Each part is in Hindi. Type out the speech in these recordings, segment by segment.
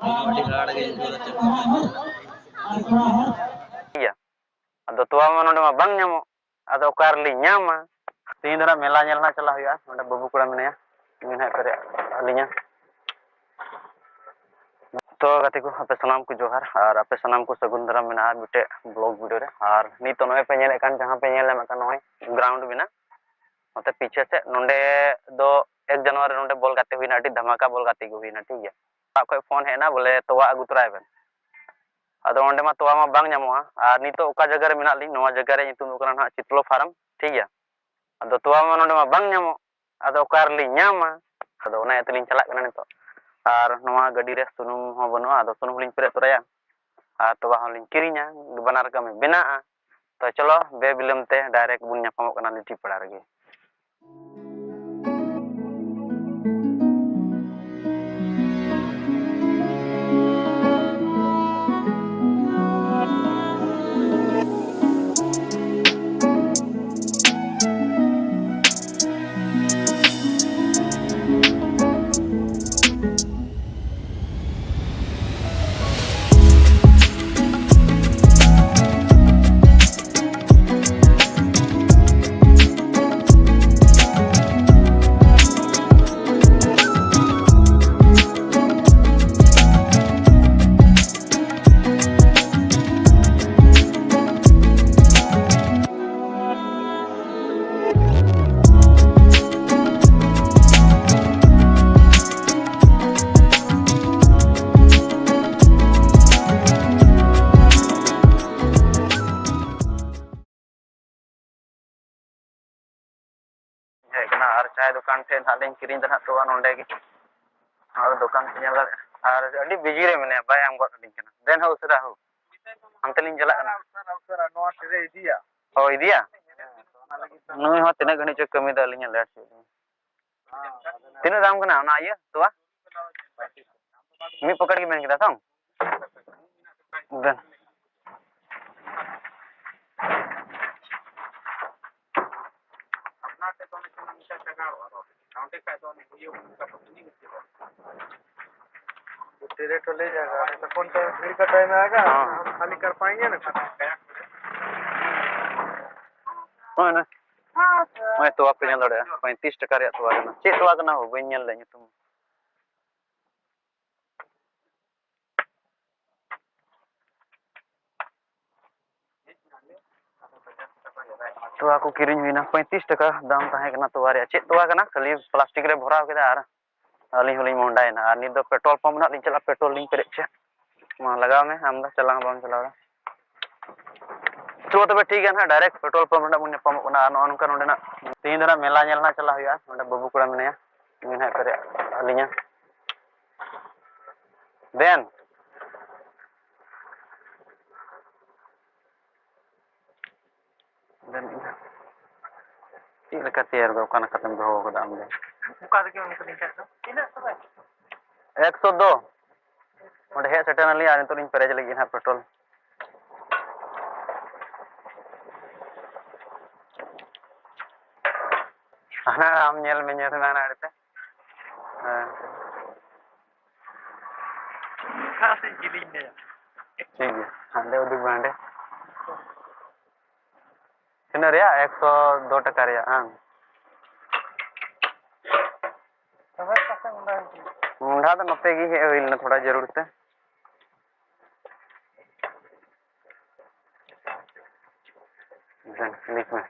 Iya. Ado tua ma nonde ma bang nyamuk. Ado okarli nyama. Tihini do mela nyel na chala huya. Nonde babu kura menaya. Ingin hai pere alinya. तो गति को आपे सनाम को जोहार और आपे सनाम को सगुन दाराम मेना बिटे ब्लॉग वीडियो रे और नितो नय पे नेले कान जहां पे नेले मका नय ग्राउंड बिना मते पीछे से नोंडे दो 1 जनवरी नोंडे बॉल गाते हुई नाटी धमाका बॉल गाते को हुई ना ठीक है आपको फोन है ना बोले तोवा अगु तराय बेन अदो ओंडे मा तोवा मा बांग ᱧᱟᱢᱚᱜᱼᱟ और नितो ओका जगह रे मेना लिन नोवा जगह रे नितुम ओकरा ना चितलो फार्म ठीक है अदो तोवा मा नोंडे मा बांग ᱧᱟᱢᱚᱜ अदो ओकार ली ᱧᱟᱢᱟ अदो ओना एतलिन चलाक कना नितो और नोवा गाड़ी रे सुनुम हो बनुआ अदो सुनुम लिन पेरे तोराया और तोवा हलिन किरिña बनार कमे बेनाआ तो चलो बे बिलम ते डायरेक्ट बुन ᱧᱟᱯᱟᱢᱚᱜ कना लिटी पड़ा रगे और चाय दुकान ठे नालिन किरिन दना तो नोंडे गे और दुकान पे नेला और अडी बिजी रे मने बाय आम गड लिन कना देन हो सरा हो हमते लिन चला कना सरा नोट रे इदिया ओ इदिया नुई हो तिना घणी च कमी दा लिन लेट तिना दाम कना ना ये तोवा मी पकड़ के मेन केदा सम देन तेरे तो ले जाएगा तो कौन सा भीड़ का टाइम आएगा हम खाली कर पाएंगे ना हाँ ना मैं तो आपके यहाँ लड़े 35 टका रे तो आना चेक तो आना हो बन नेल ले तुम तो आको किरिन हुई ना 35 टका दाम ताहे कना तो आरे चेक तो आना खाली प्लास्टिक रे भराव केदा आर अली होली मोंडाय ना आर नि दो पेट्रोल पंप ना लिन चला पेट्रोल लिन पेरे छे मा लगाव में हम दा चला बाम चला तो तबे ठीक है ना डायरेक्ट पेट्रोल पंप ना बुन पम ना नोनका नोंडे ना तीन दरा मेला नेल ना चला हुआ नोंडे बाबू कुड़ा मेनया इन है पेरे अलिया देन ᱪᱮᱫ ᱞᱮᱠᱟ ᱛᱮᱭᱟᱨ ᱫᱚ ᱚᱠᱟ ᱞᱮᱠᱟᱛᱮᱢ ᱫᱚᱦᱚ ᱠᱟᱫᱟ ᱟᱢ ᱫᱚ ᱚᱠᱟ ᱨᱮᱜᱮ ᱩᱱᱠᱩ ᱞᱤᱧ ᱠᱷᱟᱡ ᱫᱚ ᱛᱤᱱᱟᱹᱜ ᱛᱚᱵᱮ 102 ᱚᱸᱰᱮ ᱦᱮᱡ ᱥᱮᱴᱮᱨᱱᱟᱞᱤᱧ ᱟᱨ ᱱᱤᱛᱚᱜ ᱞᱤᱧ ᱯᱮᱨᱮᱡ ᱞᱟᱹᱜᱤᱫ ᱦᱟᱸᱜ ᱯᱮᱴᱨᱳᱞ ᱦᱟᱱᱟ ᱟᱢ ᱧᱮᱞ ᱢᱮ ᱧᱮᱞ ᱦᱟᱱᱟ ᱟᱲᱮᱛᱮ ᱚᱠᱟ ᱥᱮᱫ ᱜᱮᱞᱤᱧ ᱞᱟᱹᱭᱟ ᱴᱷᱤᱠ ᱜᱮᱭᱟ ᱦᱟᱸᱰᱮ ᱩᱫᱩᱜ ᱢᱮ ᱦᱟᱸᱰᱮ ᱛᱤᱱᱟᱹᱜ ᱨᱮᱭᱟᱜ 102 ᱴᱟᱠᱟ ᱨᱮᱭᱟᱜ ᱦᱟᱝ मुंडा तो नोते गी है ना थोड़ा जरूरत है लिख में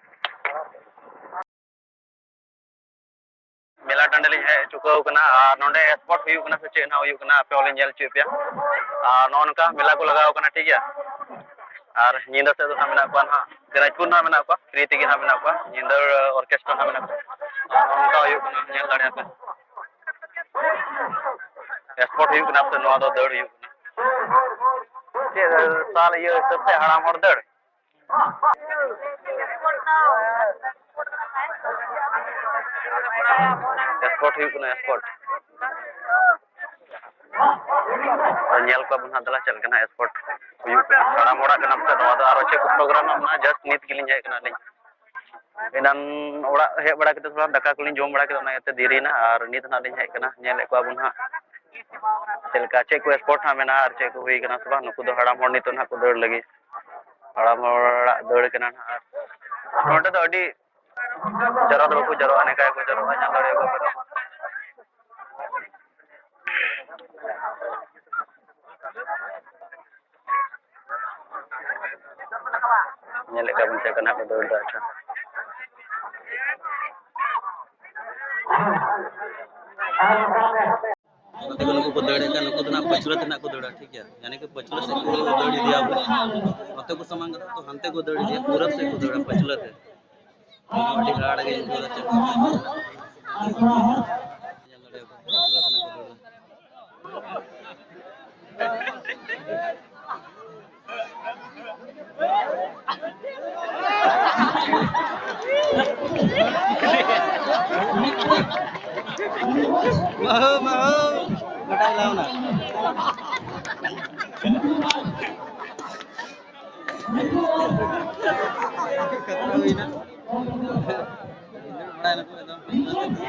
मेला टंडली है चुका कना नोंडे स्पॉट हुई कना से चेना हुई कना पे ओले नेल चुपिया नोनका मेला को लगाव कना ठीक है और निंदा से तो हम ना को ना दिनाजपुर ना मेना को प्रीति के ना मेना को निंदा ऑर्केस्ट्रा ना मेना को नोनका हुई कना नेल दाड़िया पे स्पॉट हुई कना से नो दो दौड़ हुई कना साल ये सबसे हराम और दौड़ स्पॉट हुई कना स्पॉट और नेल को बना दला चल कना स्पॉट हुई हराम मोड़ा कना से नो दो आरो चेक प्रोग्राम ना जस्ट नीत गिलिन जाय कना ले एनान ओड़ा हे बड़ा के थोड़ा दका कुलिन जोम बड़ा के ना एते देरी ना और नीत ना लिन हे कना नेल को बुन हा चलका चेक को स्पॉट हाँ मेना और चेक हुई कना सबा नुकु दो हड़ाम होड़ नितो ना को दौड़ लगी हड़ाम होड़ दौड़ कना और नोटे तो अडी जरो तो को जरो आने का को जरो आ जान लड़े को nyelek ka bunce kana ko dor da cha देखो नुकु को दौड़े का नुकु तो ना पछुला तना को दौड़ा ठीक है यानी कि पछुला से को दौड़ी दिया होते को समान का तो हंते को दौड़ी दिया पूरब से को दौड़ा पछुला से मोटी गाड़ के इनको अच्छा लड़े को पछुला तना को दौड़ा mau betai lawan na kata wina ini betai na ko